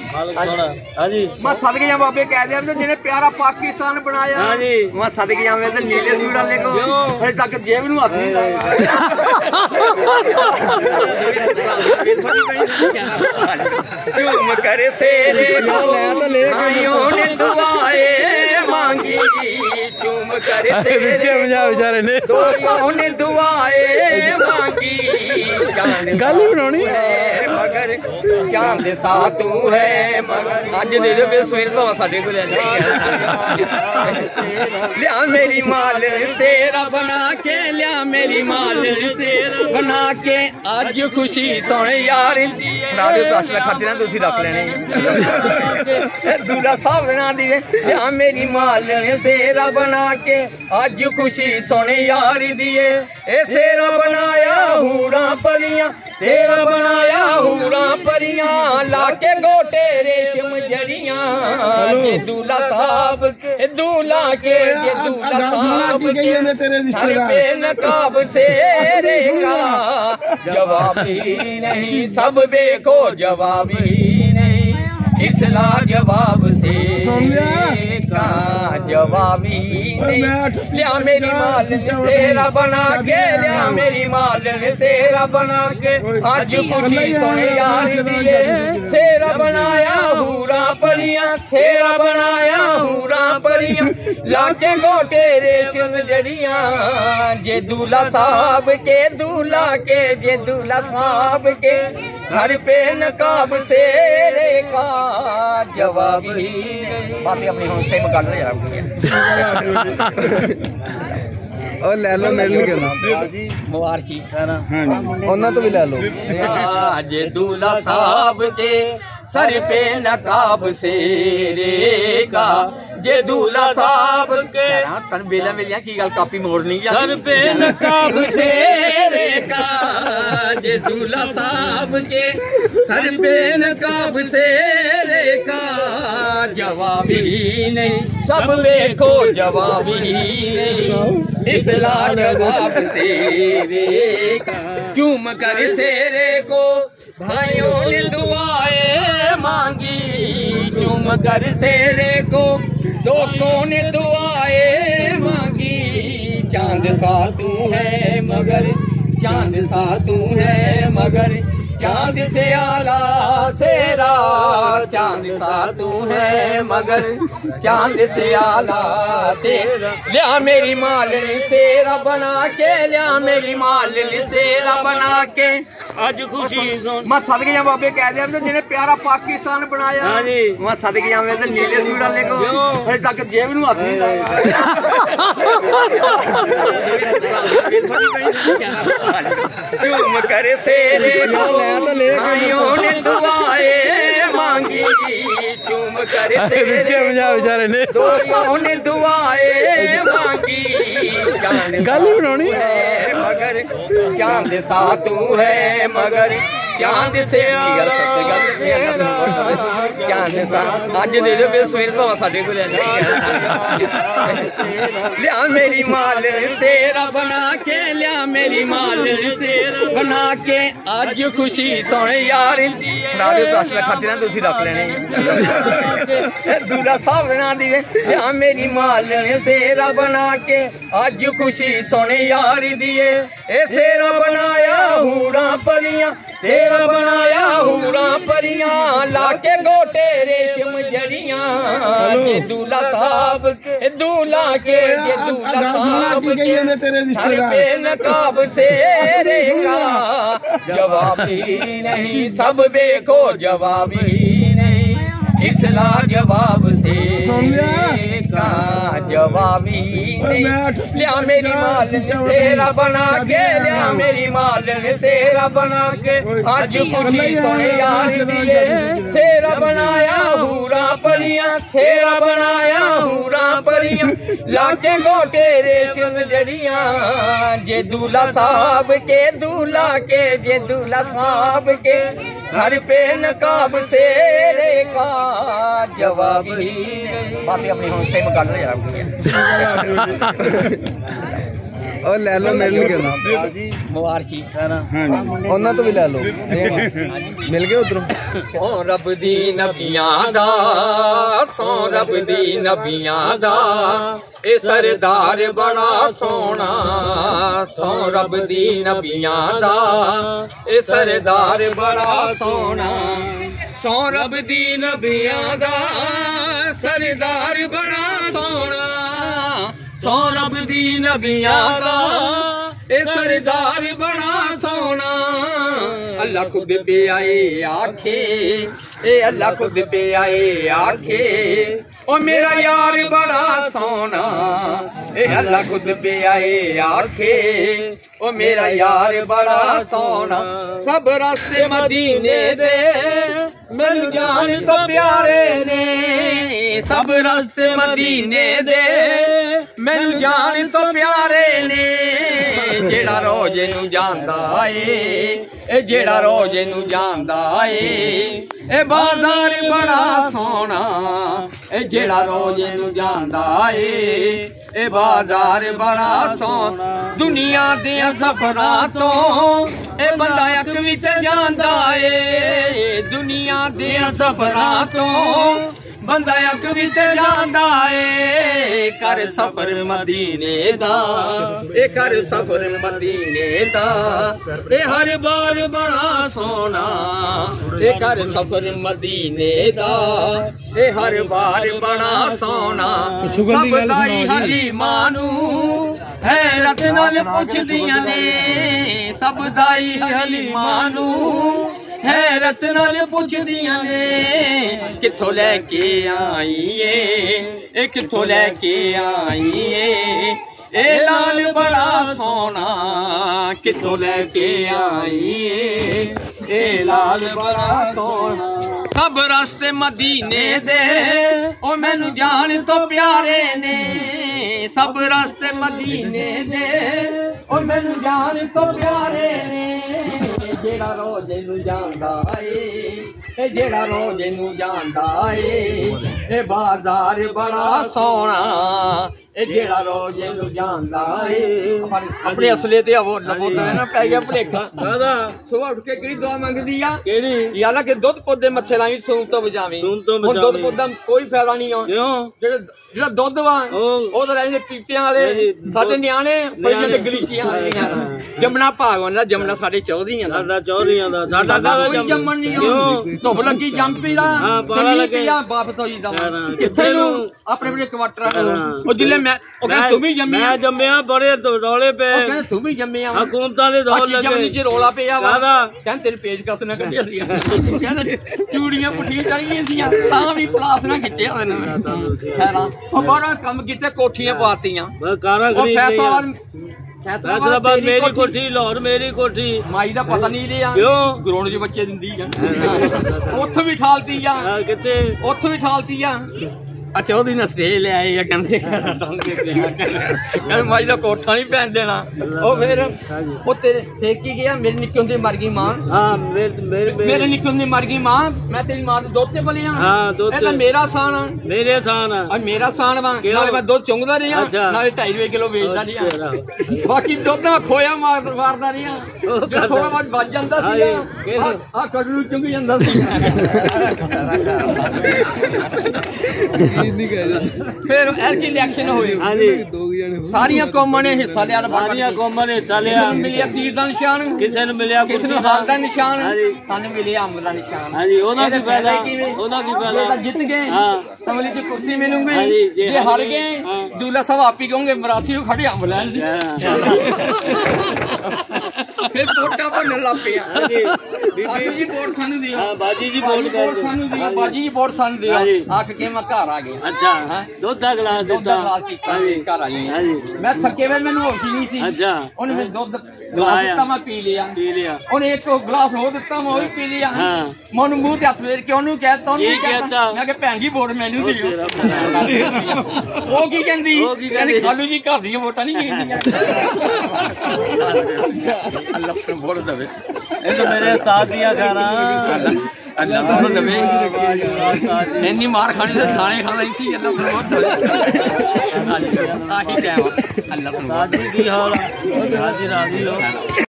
मैं सदके जा बाबे कह दिया जिन्हें प्यारा पाकिस्तान बनाया मैं सदके जा नीले सूट वाले को अरे तक जेब नूं हथ नहीं लाया झूम कर सेरे भाइयों ने दुआएं मांगी झूम कर सेरे बेचारे ने दोस्तों ने दुआएं मांगी गल ही बनानी मगर चांद सा तू है मगर अज दे दो सवेरे तो साडे को लिया मेरी माल तेरा बना के लिया मेरी माल तेरा बना के अज खुशी सोने यार खर्चे ना तुसी रख लेने दूल्हा साहब ना दिवे लिया मेरी माल तेरा बना के अज खुशी सोने यार दिए ए सेरा बनाया हूरा परियां तेरा बनाया हूरा परियां लाके गोटे रेशम जड़ियां जे दूल्हा साहब के दूल्हा के जे दूल्हा साहब के सर पे नकाब से रेखा जवाब ही नहीं सब देखो जवाब ही नहीं इसला जवाब से का जवाब ही नहीं लिया मेरी माल सेरा बना के लिया मेरी माल सेरा बना के आज खुशी सोने यार दिए सेरा बनाया हूरा परियां सेरा बनाया हूरा परियां लाके गोटे रेशम जड़ियां जे दूल्हा साहब के दूल्हा के जे दूल्हा साहब के सर पे नकाब से रेखा जवाब ही बातें अपनी हों से कर ले यार और ले लो मेरे के मुबारकी उन्होंने तो भी ले लो जे दूल्हा साहब के सर पे नकाब से रेखा जे दूल्हा साहब के सन बेला मिलिया की गल काफी मोड़नी सर पे नकाब से रेखा जे दूल्हा साहब के सर पे नकाब से रेखा जवाब ही नहीं सब देखो जवाब ही नहीं इसला जवाब से रेखा चूम कर सेरे को भाइयों ने दुआएं मांगी चूम कर सेरे को दोस्तों ने दुआएं मांगी चांद सा तू है मगर चांद सा तू है मगर चांद से आला सेरा चांद सा तू है मगर चांद से आला सेरा लिया मेरी माल सेरा बना के लिया मेरी माल सेरा बना के आज खुशी मैं सदके जा बाबे कह दिया जिन्हें प्यारा पाकिस्तान बनाया मैं सदके जा नीले सूट वाले को अरे तक जेब नूं हथ नहीं लाया झूम कर सेरे भाइयों ने दुआएं मांगी चूम कर बेचारे ने दोस्तों ने दुआएं मांगी गल ही बनानी मगर चांद सा तू है मगर चांद से चांद सा अज दे दो सवेरे तो साडे को लिया मेरी माल तेरा बना के लिया मेरी माल तेरा बना के अज खुशी सोने यार खर्चे ना तुसी रख लेने दूल्हा साहब ना दिवे लिया मेरी माल सेरा बना के अज खुशी सोने यार दिए ए सेरा बनाया हूरा परियां तेरा बनाया हूरा परियां लाके गोटे रेशम जड़ियां जे दूल्हा साहब के दूल्हा के जे दूल्हा साहब के सर पे नकाब से रेखा जवाब ही नहीं सब देखो जवाब ही नहीं इसला जवाब से का जवाब ही नहीं लिया मेरी माल सेरा बना के लिया मेरी माल सेरा बना के आज खुशी सोने यार दिए सेरा बनाया हूरा परियां सेरा बनाया हूरा परियां लाके गोटे रेशम जड़ियां जे दूल्हा साहब के दूल्हा के जे दूल्हा साहब के सर पे नकाब से रेखा जवाब ही बातें अपनी हों से कर ले यार ਉਹ ਲੈ ਲਓ ਮਿਲ ਕੇ ਨਾ ਮੁਬਾਰਕੀ ਉਹਨਾਂ ਤੋਂ ਵੀ ਲੈ ਲਓ ਮਿਲ ਗਏ ਉਧਰੋਂ ਸੋ ਰੱਬ ਦੀ ਨਬੀਆਂ ਦਾ ਸੋ ਰੱਬ ਦੀ ਨਬੀਆਂ ਦਾ ਇਹ ਸਰਦਾਰ ਬੜਾ ਸੋਹਣਾ ਸੋ ਰੱਬ ਦੀ ਨਬੀਆਂ ਦਾ ਇਹ ਸਰਦਾਰ ਬੜਾ ਸੋਹਣਾ ਸੋ ਰੱਬ ਦੀ ਨਬੀਆਂ ਦਾ ਸਰਦਾਰ ਬੜਾ ਸੋਹਣਾ ਸੋ ਰੱਬ ਦੀ ਨਬੀਆਂ ਦਾ ਇਹ ਸਰਦਾਰ ਬੜਾ ਸੋਹਣਾ अल्लाह खुद पे आए आखे ए अल्लाह खुद पे आए आखे ओ मेरा यार बड़ा सोना ए अल्लाह खुद पे आए आखे ओ मेरा यार बड़ा सोना सब रास्ते मदीने दे मैनू जान तो प्यारे ने सब रास्ते मदीने दे मैनू जान तो प्यारे ने जेड़ा रोज नू जांदा ए जेड़ा रोज नू जांदा ए बाजार बड़ा सोना ए जेड़ा रोज नू जांदा ए बाजार बड़ा सोना दुनिया दे सफरां तो ए बंदा अक विच जांदा दुनिया दे सफरां तो बंदा अक विच जांदा कर सफर मदीने दा ए कर सफर मदीने दा ए हर बार बड़ा सोना ए कर सफर मदीने दा ए हर बार बड़ा सोना सब दाई हलीमा नू हैरत नाल पुछदियां ने सब दाई हलीमा नू हैरत नाल पुछदियां ने किथों लैके आई ए किथों लैके आई ए लाल बड़ा सोना किथों लैके आई ए लाल बड़ा सोना सब रास्ते मदीने दे ओ मैनू जान तो प्यारे ने सब रास्ते मदीने दे ओ मैनू जान तो प्यारे ने जेड़ा रोज नू जांदा ए जेड़ा रोज नू जांदा ए बाजार बड़ा सोना ए जेड़ा रोज नू जांदा अपने असले ते वो लबोदा ना पै गया भलेखा दादा सुबह उठ के केड़ी दुआ मंगदी आ केड़ी याला के दुध पोदे मथे लावी सूम तो बजावी हुन दुध पोदा कोई फायदा नहीं आ जेड़ा जेड़ा दुध वा ओ तो रहंदे पीपियां वाले साडे न्याणे पईयां ते गलीचियां वालियां जमना भाग होंदा जमना साडे चौधरीयां दा चौधरीयां दा साडा कोई जमन नहीं धुप लगी जम पीला पता लगे वापस होई दा किथे नु अपने अपने क्वार्टर ओ जिले मैं ओ कहंदा तू भी जम्मिया मैं जम्मिया बड़े रौले पे ओ कहंदा तू भी जम्मिया हुकूमतां दे दौर लगे जमनी च रौला पिया वा कहंदा तेरे पेचकस ना कढिया सी कहंदा चूड़ियां पुठियां चढ़ियां सीयां तां भी प्लास ना खिच्चे होए ने खैरा ओ बारा काम कीते कोठियां पातीयां कारा खरीद फैसलाबाद मेरी कोठी लाहौर मेरी कोठी माई दा पता नहीं लिया क्यों ग्राउंड च बच्चे दिंदी उत्थे भी ठालती किथे उत्थे भी ठालती अच्छा ओदी नस्ते ले आए कहंदे माई दा कोठा नहीं पैन देना ओ फिर ओ तेरे ठेकी गया मेरी निक्की हुंदी मर गई मां हां मेरे निक्की हुंदी मर गई मां मैं तेरी मां दे दुध ते पलिया हां दुध ए मेरा सान मेरे सान और मेरा सान वा नाले मैं दुध चुंगदा रहा नाले 2.5 किलो बेचदा रहा बाकी दुध मैं खोया मारदा रहा जो थोड़ा बहुत बच जांदा सी आ कड़ू चुंग जांदा सी फिर की इलेक्शन हुई सारिया कौमां ने हिस्सा लिया सारिया कौमां ने हिस्सा लिया मिलिया तीर दा निशान किसे ने मिलिया किसे ने हाल दा निशान सानू मिलिया अम्ब दा निशान हां जी ओदा की फायदा ओदा की फायदा जित गए असम्बली च कुर्सी मिलूंगी जे हार गए दूल्हा साहब आप ही कहोगे मरासी खड़े अम्ब लैन फिर वोटा बनन लग पिया बाजी जी वोट सानू दियो बाजी जी वोट सानू दियो बाजी जी वोट सानू दियो आख के मैं घर आ गया अच्छा दूध दा गिलास दिता घर आई मैं थके वे मैनू होश ही नहीं सी अच्छा उन्हें मैं दूध गिलास दिता मैं पी लिया उन्हें एक गिलास हो दिता मैं भी पी लिया मैं उन्हें मुंह ते हथ फेर के उन्हें कहता मैं कि भैन जी वोट मैनू दियो वो की कहंदी कहंदी खालू जी घर दी वोटां नहीं गिनदियां अल्लाह वोट देवे ए तो मेरे साथ दिया गाना अल्लाह ਤੁਹਾਨੂੰ ਦੇਵੇ ਇੰਨੀ ਮਾਰ ਖਾਣੀ ਤੇ ਖਾਣੇ ਖਾਣਾ ਹੀ ਸੀ ਅੱਲਾਹ ਤੁਹਾਨੂੰ ਆਹੀ ਟਾਈਮ ਅੱਲਾਹ ਤੁਹਾਨੂੰ ਸਾਜੀ ਕੀ ਹਾਲ ਆ ਸਾਜੀ ਰਾਜੀ ਹੋ